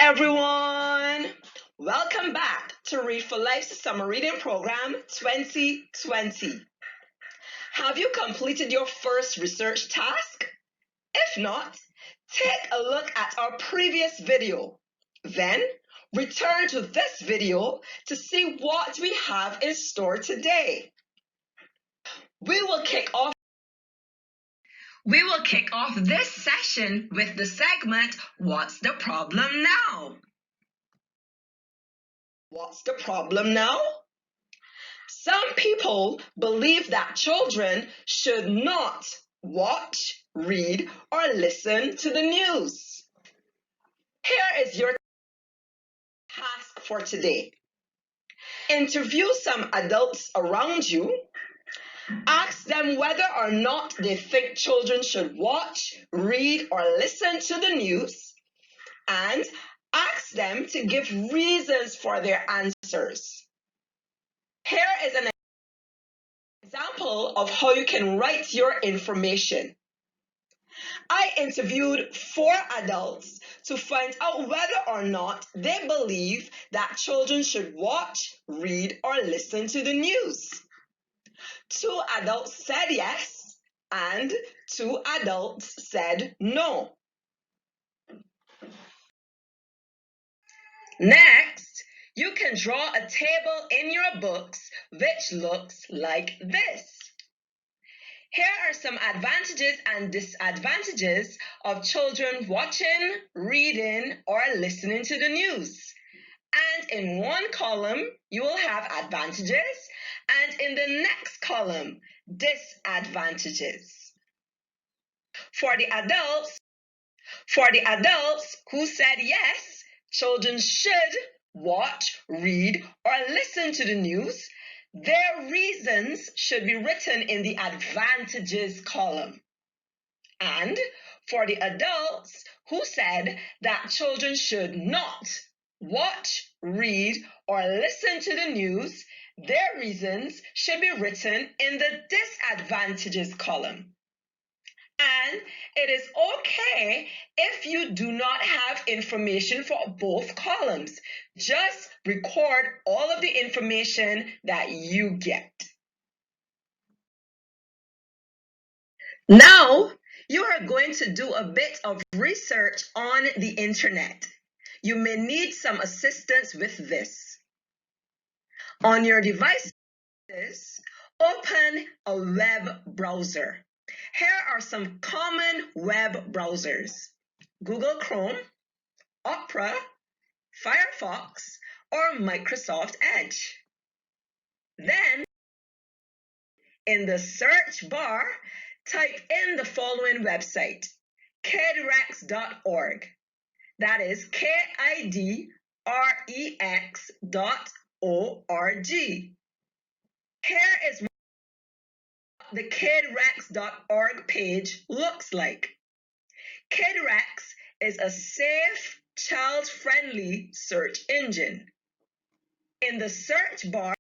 everyone! Welcome back to Read for Life's Summer Reading Program 2020. Have you completed your first research task? If not, take a look at our previous video. Then, return to this video to see what we have in store today. We will kick off this session with the segment, What's the Problem Now? What's the problem now? Some people believe that children should not watch, read, or listen to the news. Here is your task for today. Interview some adults around you. Ask them whether or not they think children should watch, read, or listen to the news, and ask them to give reasons for their answers. Here is an example of how you can write your information. I interviewed 4 adults to find out whether or not they believe that children should watch, read, or listen to the news. 2 adults said yes, and 2 adults said no. Next, you can draw a table in your books which looks like this. Here are some advantages and disadvantages of children watching, reading, or listening to the news. And in one column, you will have advantages, and in the next column, disadvantages. For the adults who said yes, children should watch, read, or listen to the news, their reasons should be written in the advantages column. And for the adults who said that children should not watch, read, or listen to the news, their reasons should be written in the disadvantages column. And it is okay if you do not have information for both columns. Just record all of the information that you get. Now, you are going to do a bit of research on the internet. You may need some assistance with this. On your devices, open a web browser. Here are some common web browsers: Google Chrome, Opera, Firefox, or Microsoft Edge. Then, in the search bar, type in the following website, kidrex.org. That is KIDREX.org. Here is what the kidrex.org page looks like. Kidrex is a safe, child-friendly search engine. In the search bar,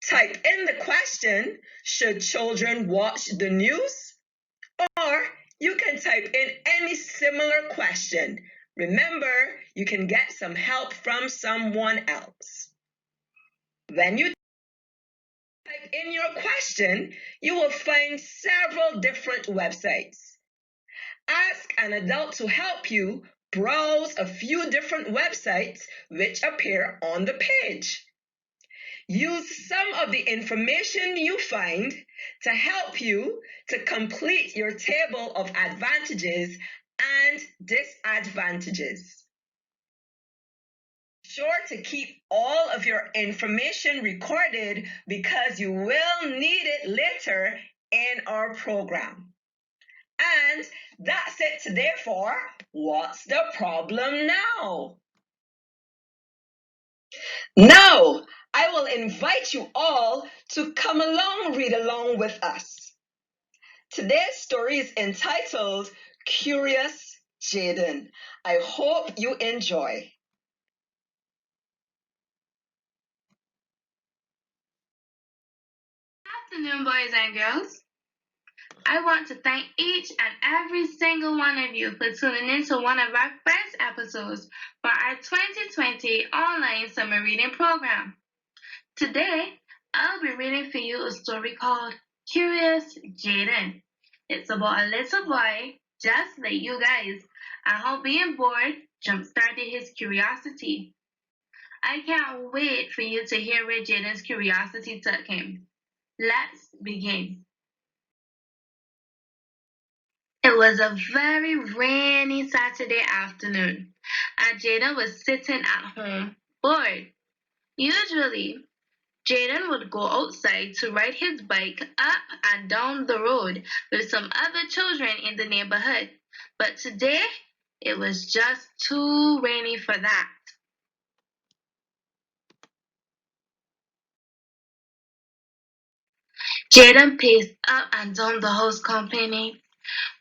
type in the question, should children watch the news? Or you can type in any similar question. Remember, you can get some help from someone else. When you type in your question, you will find several different websites. Ask an adult to help you browse a few different websites which appear on the page. Use some of the information you find to help you to complete your table of advantages and disadvantages. Be sure to keep all of your information recorded because you will need it later in our program. And that's it today for What's the Problem Now? Now, I will invite you all to come along, read along with us. Today's story is entitled Curious JAYDEN. I hope you enjoy. Good afternoon, boys and girls. I want to thank each and every single one of you for tuning in to one of our first episodes for our 2020 online summer reading program. Today, I'll be reading for you a story called Curious Jayden. It's about a little boy just like you guys, and how being bored jump-started his curiosity. I can't wait for you to hear where Jayden's curiosity took him. Let's begin. It was a very rainy Saturday afternoon, and Jayden was sitting at home, bored. Usually, Jayden would go outside to ride his bike up and down the road with some other children in the neighborhood, but today it was just too rainy for that. Jayden paced up and down the house complaining,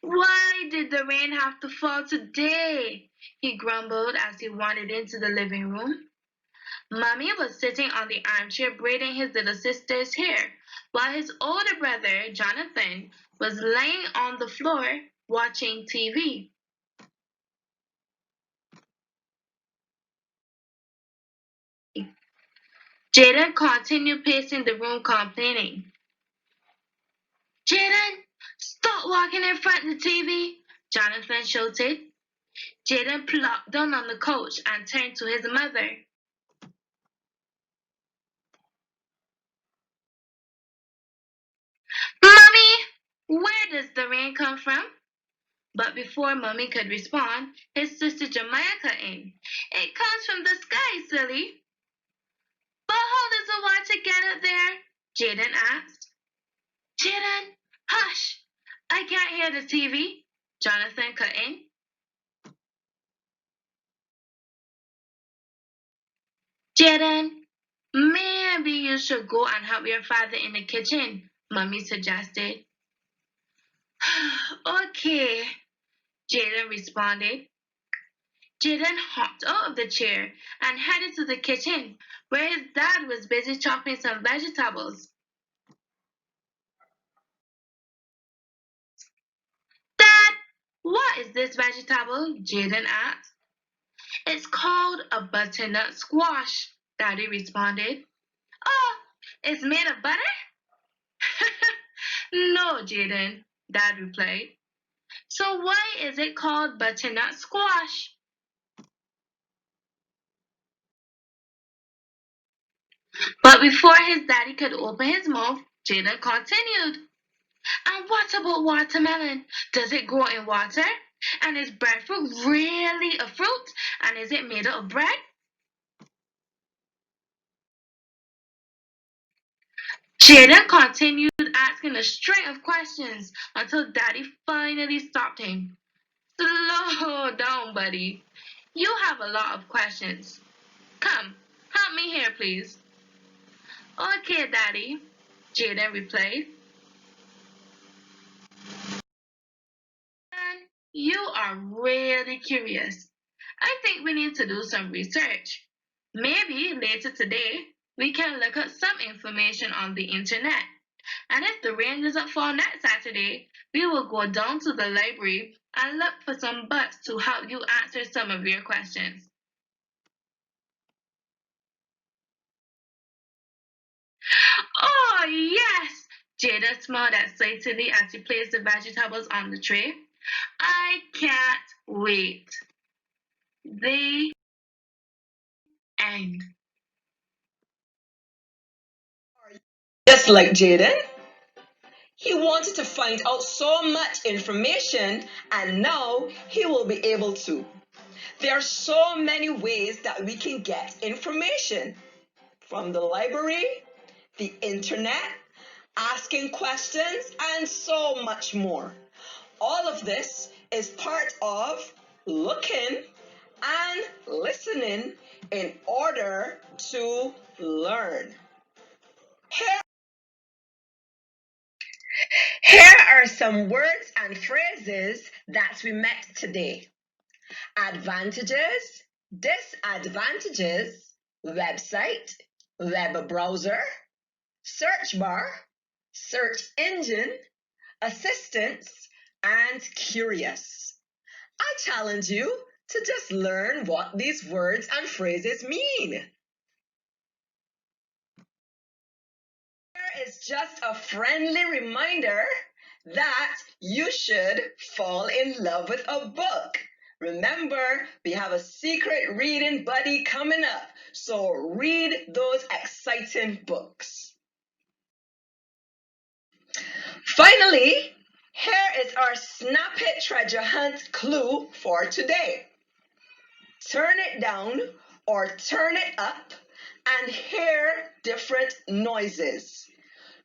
"Why did the rain have to fall today?" he grumbled as he wandered into the living room. Mommy was sitting on the armchair braiding his little sister's hair, while his older brother, Jonathan, was laying on the floor watching TV. Jayden continued pacing the room complaining. "Jayden, stop walking in front of the TV!" Jonathan shouted. Jayden plopped down on the couch and turned to his mother. "Mommy, where does the rain come from?" But before Mommy could respond, his sister Jemiah cut in. "It comes from the sky, silly." "But how does the water get up there?" Jayden asked. "Jayden, hush! I can't hear the TV." Jonathan cut in. "Jayden, maybe you should go and help your father in the kitchen," Mommy suggested. "Okay," Jayden responded. Jayden hopped out of the chair and headed to the kitchen, where his dad was busy chopping some vegetables. "Dad, what is this vegetable?" Jayden asked. "It's called a butternut squash," Daddy responded. "Oh, it's made of butter?" "No, Jayden," Dad replied. "So why is it called butternut squash?" But before his daddy could open his mouth, Jayden continued. "And what about watermelon? Does it grow in water? And is breadfruit really a fruit? And is it made of bread?" Jayden continued asking a string of questions until Daddy finally stopped him. "Slow down, buddy. You have a lot of questions. Come, help me here, please." "Okay, Daddy," Jayden replied. "And you are really curious. I think we need to do some research. Maybe later today we can look at some information on the internet. And if the rain doesn't fall next Saturday, we will go down to the library and look for some books to help you answer some of your questions." "Oh, yes!" Jada smiled excitedly as he placed the vegetables on the tray. "I can't wait." The end. Just like Jaden, he wanted to find out so much information, and now he will be able to. There are so many ways that we can get information from the library, the internet, asking questions, and so much more. All of this is part of looking and listening in order to learn. Here, here are some words and phrases that we met today: advantages, disadvantages, website, web browser, search bar, search engine, assistance, and curious. I challenge you to just learn what these words and phrases mean. Here is just a friendly reminder that you should fall in love with a book. Remember, we have a secret reading buddy coming up, so read those exciting books. Finally, here is our Snap It Treasure Hunt clue for today. Turn it down or turn it up and hear different noises.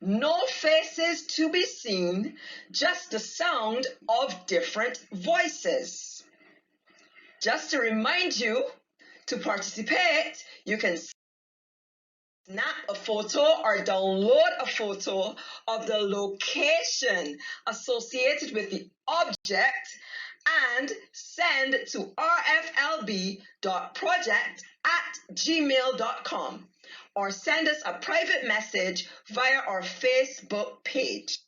No faces to be seen, just the sound of different voices. Just to remind you, to participate, you can snap a photo or download a photo of the location associated with the object and send to rflb.project@gmail.com or send us a private message via our Facebook page.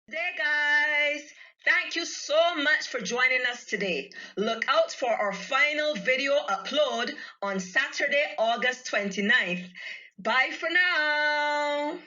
Hey guys, thank you so much for joining us today. Look out for our final video upload on Saturday, August 29th. Bye for now.